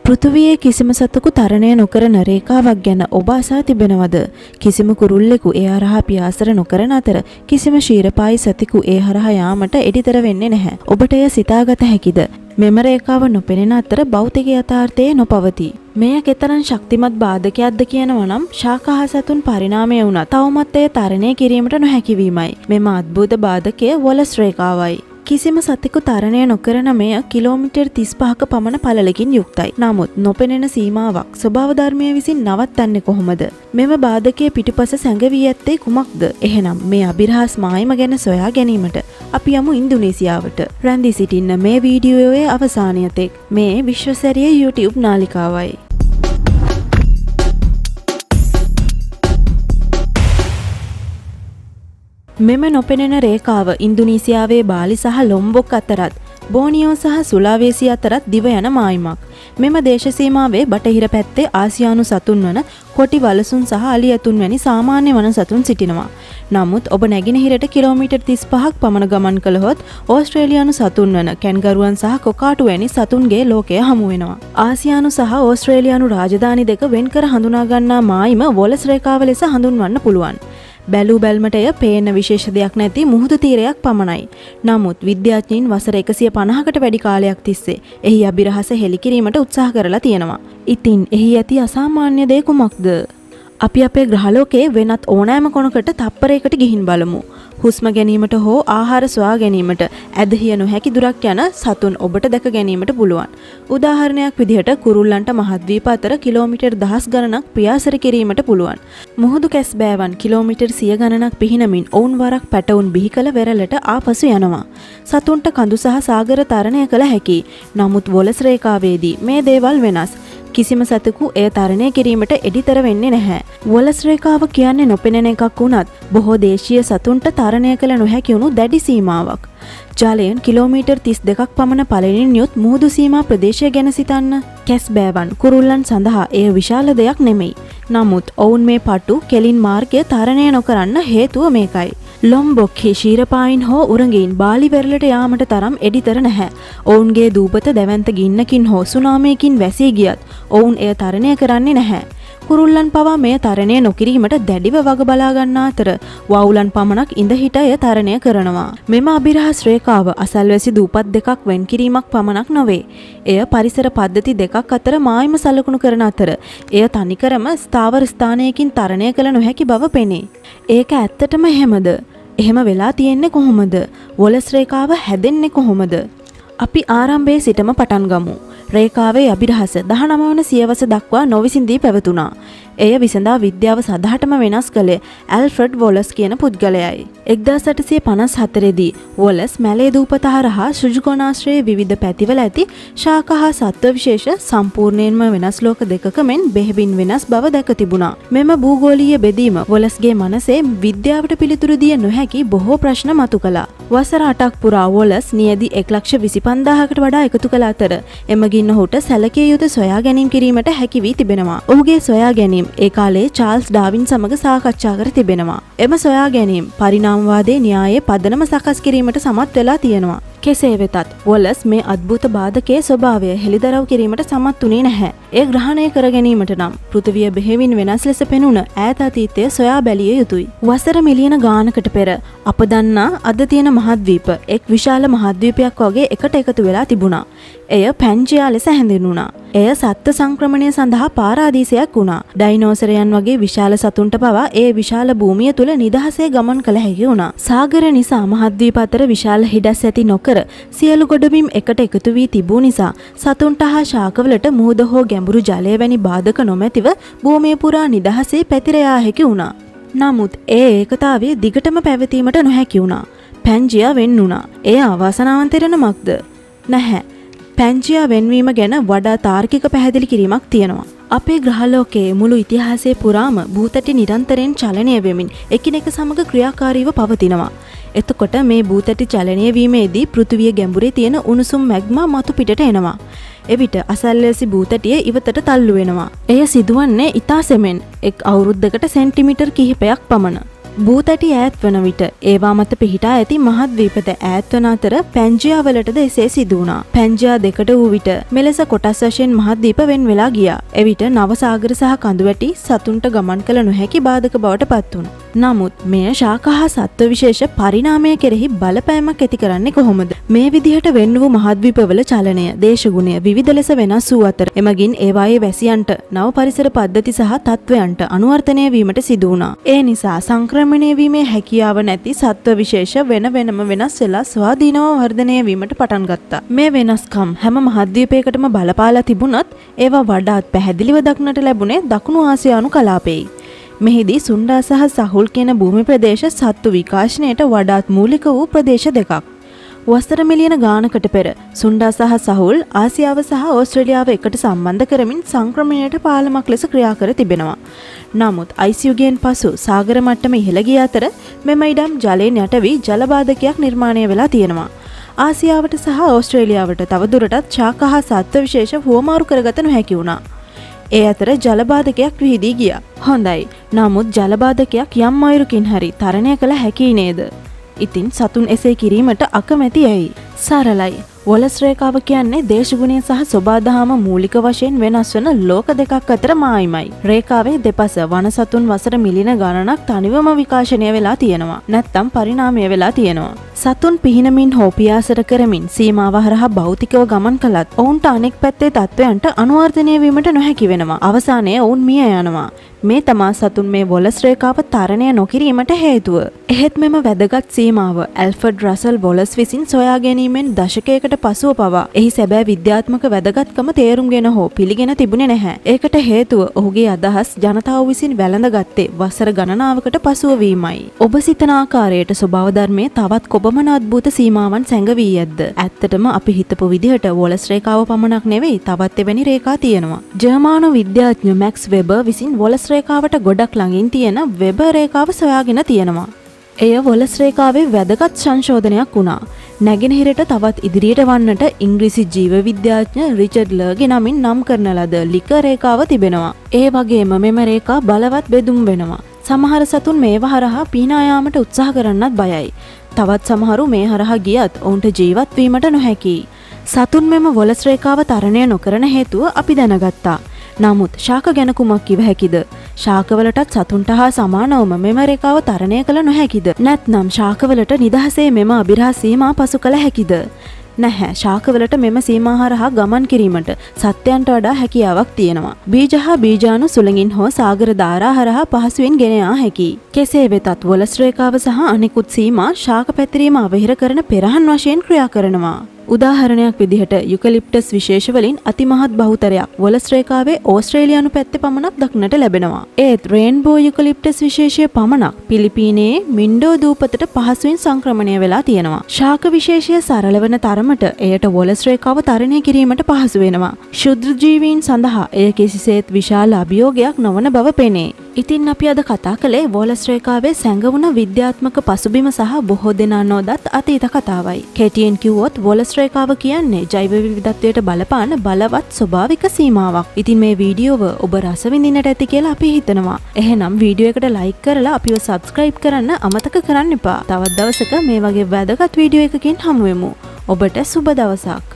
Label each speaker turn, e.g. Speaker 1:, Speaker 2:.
Speaker 1: පෘථුවියේ කිසිම සතෙකු තරණය නොකරන රේඛාවක් ගැන ඔබ අසා තිබෙනවද? කිසිම කුරුල්ලෙකු ඒ හරහා පියාසර නොකරන අතර කිසිම ශීරපායි සතෙකු ඒ හරහා යාමට එඩිතර වෙන්නේ නැහැ. ඔබට එය සිතාගත හැකිද? මෙම රේඛාව නොපෙනෙන අතර භෞතික යථාර්ථයේ නොපවතී. මෙය කෙතරම් ශක්තිමත් බාධකයක්ද කියනවා නම් ශාකාහ සතුන් පරිණාමය වුණා තවමත් එය තරණය කිරීමට නොහැකි වීමයි. මෙම අద్භූත බාධකය වොලස් රේඛාවයි. කිසිම සතෙකු තරණය නොකරන මෙය කිලෝමීටර් 35ක පමණ පළලකින් යුක්තයි. නමුත් නොපෙනෙන සීමාවක් ස්වභාව ධර්මය විසින් නවත්තන්නේ කොහොමද? මෙම බාධකයේ පිටුපස සැඟවී ඇත්තේ කුමක්ද? එහෙනම් මේ අභිරහස් මායිම ගැන සොයා ගැනීමට අපි යමු ඉන්දුනීසියාවට. රැඳී සිටින්න මේ වීඩියෝයේ අවසානය තෙක්. මේ විශ්වසැරිය YouTube නාලිකාවයි. මෙම නොපෙනෙන රේඛාව ඉන්දුනීසියාවේ බාලි සහ ලොම්බොක් අතරත් බෝනියෝ සහ සුලාවේසි අතරත් දිව යන මායිමක්. මෙම දේශ සීමාවේ බටහිර පැත්තේ ආසියානු සතුන් වන කොටි වලසුන් සහ අලියතුන් වැනි සාමාන්‍ය වන සතුන් සිටිනවා. නමුත් ඔබ නැගෙනහිරට කිලෝමීටර් 35ක් පමණ ගමන් කළහොත් ඕස්ට්‍රේලියානු සතුන් වන කැන්ගරුවන් සහ කොකාටු වැනි සතුන්ගේ ලෝකය හමු වෙනවා. ආසියානු සහ ඕස්ට්‍රේලියානු රාජධානි දෙක වෙන්කර හඳුනා ගන්නා මායිම වොලස් රේඛාව ලෙස හඳුන්වන්න පුළුවන්. බැලූ බැල්මට එය පේන විශේෂ දෙයක් නැති මුහුදු තීරයක් පමණයි. නමුත් විද්‍යාඥයින් වසර 150කට වැඩි කාලයක් තිස්සේ එහි අභිරහස හෙළිකිරීමට උත්සාහ කරලා තියෙනවා. ඉතින් එහි ඇති අසාමාන්‍ය දේ කුමක්ද? අපි අපේ ග්‍රහලෝකයේ වෙනත් ඕනෑම කොනකට තප්පරයකට ගිහින් බලමු. හුස්ම ගැනීමට හෝ ආහාර සොයා ගැනීමට ඇදහිය නොහැකි දුරක් යන සතුන් ඔබට දැක ගැනීමට පුළුවන්. උදාහරණයක් විදිහට කුරුල්ලන්ට මහද්වීප අතර කිලෝමීටර් 10 ගණනක් පියාසර කිරීමට පුළුවන්. මුහුදු කැස්බෑවන් කිලෝමීටර් 100 ගණනක් පිහිනමින් ඔවුන් වරක් පැටවුන් බිහි කළ වෙරළට ආපසු යනවා. සතුන්ට කඳු සහ සාගර තරණය කළ හැකි. නමුත් වොලස් රේඛාවේදී මේ දේවල් වෙනස්. කිසිම සතෙකු එය තරණය කිරීමට එඩිතර වෙන්නේ නැහැ. වොලස් රේඛාව කියන්නේ නොපෙනෙන එකක් වුණත් බොහෝ දේශීය සතුන්ට තරණය කළ නොහැකි වුණු දැඩි සීමාවක්. ජලයෙන් කිලෝමීටර් 32ක් පමණ පළලින් යුත් මුහුදු සීමා ප්‍රදේශය ගැන සිතන්න. කැස්බෑවන් කුරුල්ලන් සඳහා එය විශාල දෙයක් නෙමෙයි. නමුත් ඔවුන් මේ පටු කෙලින් මාර්ගය තරණය නොකරන්න හේතුව මේකයි. ලොම්බොක්හි ශීරපායින් හෝ උරගයින් බාලි වෙරළට යාමට තරම් එඩිතර නැහැ. ඔවුන්ගේ දූපත දැවැන්ත ගින්නකින් හෝ සුනාමියකින් වැසී ගියත් ඔවුන් එය තරණය කරන්නේ නැහැ. කුරුල්ලන් පවා මෙය තරණය නොකිරීමට දැඩිව වග බලා ගන්නා අතර වවුලන් පමණක් ඉඳ හිට එය තරණය කරනවා. මෙම අභිරහස් රේඛාව අසල්වැසි දූපත් දෙකක් වෙන් කිරීමක් පමණක් නොවේ. එය පරිසර පද්ධති දෙකක් අතර මායිම සලකුණු කරන අතර එය තනිකරම ස්ථාවර ස්ථානයකින් තරණය කළ නොහැකි බව පෙනේ. ඒක ඇත්තටම එහෙමද? එහෙම වෙලා තියෙන්නේ කොහොමද? වොලස් රේඛාව හැදෙන්නේ කොහොමද? අපි ආරම්භයේ සිටම පටන් ගමු. රේඛාවේ අභිරහස 19 වන සියවස දක්වා නොවිසඳී පැවතුණා. එය විසඳා විද්‍යාව සදහටම වෙනස් කළේ ඇල්ෆ්‍රඩ් වොලස් කියන පුද්ගලයයි. 1854 දී වොලස් මැලේ දූපත හරහා ශුජුකෝණාශ්‍රයේ විවිධ පැතිවල ඇති ශාක හා සත්ව විශේෂ සම්පූර්ණයෙන්ම වෙනස් ලෝක දෙකක මෙන් බෙහෙවින් වෙනස් බව දැක තිබුණා. මෙම භූගෝලීය බෙදීම වොලස්ගේ මනසේ විද්‍යාවට පිළිතුරු දිය නොහැකි බොහෝ ප්‍රශ්න මතු කළා. වසර 8ක් පුරා වොලස් නියැදි 1,25,000කට වඩා එකතු කළ අතර එමගින් ඔහුට සැලකිය යුතු සොයා ගැනීම කිරීමට හැකි වී තිබෙනවා. ඔහුගේ සොයා ගැනීම ඒ කාලේ චාල්ස් ඩාවින් සමග සාකච්ඡා කර තිබෙනවා. එම සොයා ගැනීම පරිණාමවාදයේ න්‍යායයේ පදනම සකස් කිරීමට සමත් වෙලා තියෙනවා. කෙසේ වෙතත් වොලස් මේ අద్භූත බාධකයේ ස්වභාවය හෙළිදරව් කිරීමට සමත් වුණේ නැහැ. ඒ ග්‍රහණය කර ගැනීමට නම් පෘථිවිය බෙහෙවින් වෙනස් ලෙස පෙනුන ඈත අතීතය සොයා බැලිය යුතුයි. වසර මිලියන ගානකට පෙර අප දන්නා අද තියෙන මහද්වීප එක් විශාල මහද්වීපයක් වගේ එකට එකතු වෙලා තිබුණා. එය පැන්ජියා ලෙස හැඳින්වුණා. එය සත්ත්ව සංක්‍රමණය සඳහා පාරාදීසයක් වුණා. ඩයිනෝසරයන් වගේ විශාල සතුන්ට පවා ඒ විශාල භූමිය තුල නිදහසේ ගමන් කළ හැකි වුණා. සාගර නිසා මහද්වීප අතර විශාල හිඩැස් ඇති නොකර සියලු ගොඩබිම් එකට එකතු වී තිබූ නිසා සතුන්ට හා ශාකවලට මුහුද හෝ ගැඹුරු ජලය වැනි බාධක නොමැතිව භූමිය පුරා නිදහසේ පැතිර යා හැකි වුණා. නමුත් ඒ ඒකතාවය දිගටම පැවතීමට නොහැකි වුණා. පැන්ජියා වෙන් වුණා. එය අවාසනාවන්ත ඉරණමක්ද? නැහැ. පැන්ජියා වෙන්වීම ගැන වඩා තාර්කික පැහැදිලි කිරීමක් තියෙනවා. අපේ ග්‍රහලෝකයේ මුළු ඉතිහාසයේ පුරාම භූතටි නිරන්තරයෙන් චලනය වෙමින් එකිනෙක සමග ක්‍රියාකාරීව පවතිනවා. එතකොට මේ භූතටි චලනය වීමේදී පෘථිවිය ගැඹුරේ තියෙන උණුසුම් මැග්මා මතු පිටට එනවා. එවිට අසල්වැසි භූතටිය ඉවතට තල්ලු වෙනවා. එය සිදුවන්නේ ඉතා සෙමෙන් එක් අවුරුද්දකට සෙන්ටිමීටර් කිහිපයක් පමණ. භූතැටි ඈත් වන විට ඒවා මත පිහිටා ඇති මහද්වීපද ඈත් වන අතර පැංජියා වලටද එසේ සිදු වුණා. පැංජියා දෙකට වූ විට මෙලෙස කොටස් වශයෙන් මහද්වීප වෙන් වෙලා ගියා. එවිට නව සාගර සහ කඳුවැටි සතුන්ට ගමන් කළ නොහැකි බාධක බවට පත් වුණා. නමුත් මෙය ශාක හා සත්ව විශේෂ පරිණාමය කෙරෙහි බලපෑමක් ඇති කරන්නේ කොහොමද? මේ විදිහට වෙන් වූ මහද්වීපවල චලනය, දේශගුණය විවිධ ලෙස වෙනස් වූ අතර එමගින් ඒවායේ වැසියන්ට නව පරිසර පද්ධති සහ තත්වයන්ට අනුවර්තනය වීමට සිදු වුණා. ඒ නිසා සංක්‍රමණය වීමේ හැකියාව නැති සත්ව විශේෂ වෙන වෙනම වෙනස් වෙලා ස්වාධීනව වර්ධනය වීමට පටන් ගත්තා. මේ වෙනස්කම් හැම මහද්වීපයකටම බලපාලා තිබුණත් ඒවා වඩාත් පැහැදිලිව දක්නට ලැබුණේ දකුණු ආසියානු කලාපයේ. මෙහිදී සුන්ඩා සහ සහුල් කියන භූමි ප්‍රදේශ සත්තු විකාශනයට වඩාත් මූලික වූ ප්‍රදේශ දෙකක්. වසර මිලියන ගානකට පෙර සුන්ඩා සහ සහුල් ආසියාව සහ ඕස්ට්‍රේලියාව එකට සම්බන්ධ කරමින් සංක්‍රමණයට පාලමක් ලෙස ක්‍රියා කර තිබෙනවා. නමුත් අයිස් යුගයෙන් පසු සාගර මට්ටම ඉහළ ගිය අතර මෙම ඉඩම් ජලයෙන් යට වී ජල බාධකයක් නිර්මාණය වෙලා තියෙනවා. ආසියාවට සහ ඕස්ට්‍රේලියාවට තවදුරටත් ශාක හා සත්ව විශේෂ හුවමාරු කරගත නොහැකි වුණා. ඒ අතර ජලබාධකයක් විහිදී ගියා. හොඳයි. නමුත් ජලබාධකයක් යම් අයුරකින් හරි තරණය කළ හැකි නේද? ඉතින් සතුන් එසේ කිරීමට අකමැති ඇයි? සරලයි. වොලස් රේඛාව කියන්නේ දේශගුණය සහ සොබාදහම මූලික වශයෙන් වෙනස් වන ලෝක දෙකක් අතර මායිමයි. රේඛාවේ දෙපස වන සතුන් වසර මිලියන ගණනක් තනිවම විකාශනය වෙලා තියෙනවා. නැත්තම් පරිණාමය වෙලා තියෙනවා. සතුන් පිහිනමින් හෝ පියාසර කරමින් සීමාව හරහා භෞතිකව ගමන් කළත් ඔවුන්ට අනෙක් පැත්තේ තත්වයන්ට අනුවර්තනය වීමට නොහැකි වෙනවා. අවසානයේ ඔවුන් මිය යනවා. මේ තමා සතුන් මේ වොලස් රේඛාව තරණය නොකිරීමට හේතුව. එහෙත් මෙම වැදගත් සීමාව ඇල්ෆර්ඩ් රසල් වොලස් විසින් සොයා ගැනීමෙන් දශකයකට පසුව පවා එහි සැබෑ විද්‍යාත්මක වැදගත්කම තේරුම්ගෙන හෝ පිළිගෙන තිබුණේ නැහැ. ඒකට හේතුව ඔහුගේ අදහස් ජනතාව විසින් වැළඳගත්තේ වසර ගණනාවකට පසුව වීමයි. ඔබ සිතන ආකාරයට ස්වභාව ධර්මයේ තවත් කොපමණ අద్భుත සීමාවන් සැඟවී ඇද්ද? ඇත්තටම අපි හිතපු විදිහට වොලස් රේඛාව පමණක් නෙවෙයි තවත් එවැනි රේඛා තියෙනවා. ජර්මානු විද්‍යාඥ මැක්ස් වෙබර් විසින් වොලස් රේඛාවට ගොඩක් ළඟින් තියෙන වෙබර් රේඛාව සොයාගෙන තියෙනවා. එය වොලස් රේඛාවේ වැදගත් සංශෝධනයක් වුණා. නැගෙනහිරට තවත් ඉදිරියට වන්නට ඉංග්‍රීසි ජීව විද්‍යාඥ රිචඩ් ලර්ගේ නමින් නම් කරන ලද ලික රේඛාව තිබෙනවා. ඒ වගේම මෙම රේඛා බලවත් බෙදුම් වෙනවා. සමහර සතුන් මේවා හරහා පීනා යාමට උත්සාහ කරන්නත් බයයි. තවත් සමහරු මේ හරහා ගියත් ඔවුන්ට ජීවත් වීමට නොහැකියි. සතුන් මෙම වොලස් රේඛාව තරණය නොකරන හේතුව අපි දැනගත්තා. නමුත් ශාක ගැන කුමක් කිව හැකිද? ශාකවලටත් සතුන්ට හා සමානවම මෙම රේඛාව තරණය කළ නොහැකිද? නැත්නම් ශාකවලට නිදහසේ මෙම අභිරහස් සීමා පසු කළ හැකිද? නැහැ. ශාකවලට මෙම සීමා හරහා ගමන් කිරීමට සත්‍යයන්ට වඩා හැකියාවක් තියෙනවා. බීජ හා බීජාණු සුළඟින් හෝ සාගර ධාරා හරහා පහසුවෙන් ගෙන යා හැකියි. කෙසේ වෙතත් වොලස් රේඛාව සහ අනෙකුත් සීමා ශාක පැතිරීම අවහිර කරන පෙරහන් වශයෙන් ක්‍රියා කරනවා. උදාහරණයක් විදිහට යුකලිප්ටස් විශේෂ වලින් අතිමහත් බහුතරයක් වොලස් රේඛාවේ ඕස්ට්‍රේලියානු පැත්තේ පමණක් දක්නට ලැබෙනවා. ඒත් රේන්බෝ යුකලිප්ටස් විශේෂය පමණක් පිලිපීනයේ මින්ඩෝ දූපතට පහසුවෙන් සංක්‍රමණය වෙලා තියෙනවා. ශාක විශේෂය සරල වන තරමට එයට වොලස් රේඛාව තරණය කිරීමට පහසු වෙනවා. ශුද්‍ර ජීවීන් සඳහා එය කිසිසේත් විශාල අභියෝගයක් නොවන බව පෙනේ. ඉතින් අපි අද කතා කළේ වොලස් රේඛාවේ සැඟවුණ විද්‍යාත්මක පසුබිම සහ බොහෝ දෙනා නොදත් අතීත කතාවයි. කෙටියෙන් කිව්වොත් වොලස් රේඛාව කියන්නේ ජෛව විවිධත්වයට බලපාන බලවත් ස්වභාවික සීමාවක්. ඉතින් මේ වීඩියෝව ඔබ රස විඳින්නට ඇති කියලා අපි හිතනවා. එහෙනම් වීඩියෝ එකට ලයික් කරලා අපිව සබ්ස්ක්‍රයිබ් කරන්න අමතක කරන්න එපා. තවත් දවසක මේ වගේ වැදගත් වීඩියෝ එකකින් හමු වෙමු. ඔබට සුබ දවසක්.